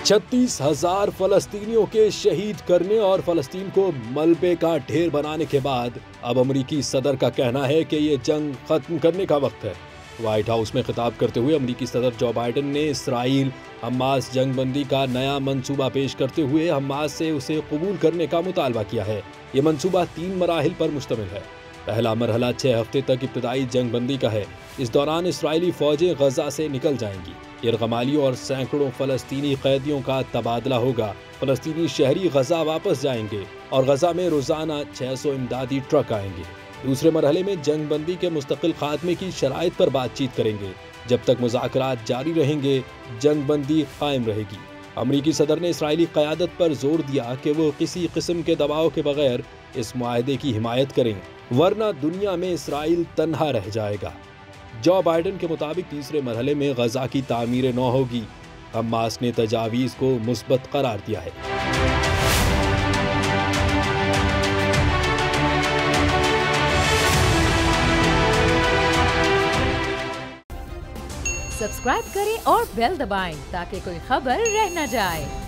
36,000 फलस्तीनियों के शहीद करने और फलस्तीन को मलबे का ढेर बनाने के बाद अब अमरीकी सदर का कहना है कि ये जंग खत्म करने का वक्त है। व्हाइट हाउस में खिताब करते हुए अमरीकी सदर जो बाइडेन ने इसराइल हमास जंगबंदी का नया मंसूबा पेश करते हुए हमास से उसे कबूल करने का मुतालबा किया है। ये मंसूबा 3 मराहिल पर मुश्तमिल है। पहला मरहला 6 हफ्ते तक इब्तदाई जंगबंदी का है। इस दौरान इसराइली फौजें गजा से निकल जाएंगी। यरगमाली और सैकड़ों फलस्तीनी कैदियों का तबादला होगा। फलस्तीनी शहरी गजा वापस जाएंगे और गजा में रोजाना 600 इमदादी ट्रक आएंगे। दूसरे मरहले में जंगबंदी के मुस्तकिल खात्मे की शराइत पर बातचीत करेंगे। जब तक मुज़ाकरात जारी रहेंगे, जंगबंदी कायम रहेगी। अमरीकी सदर ने इसराइली क़यादत पर जोर दिया कि वो किसी किस्म के दबाव के बगैर इस मुआहदे की हिमायत करें, वरना दुनिया में इसराइल तन्हा रह जाएगा। जो बाइडेन के मुताबिक तीसरे मरहले में गजा की तामीर नौ होगी। हमास ने तजावीज़ को मुस्बत करार दिया है। सब्सक्राइब करें और बेल दबाएं ताकि कोई खबर रह न जाए।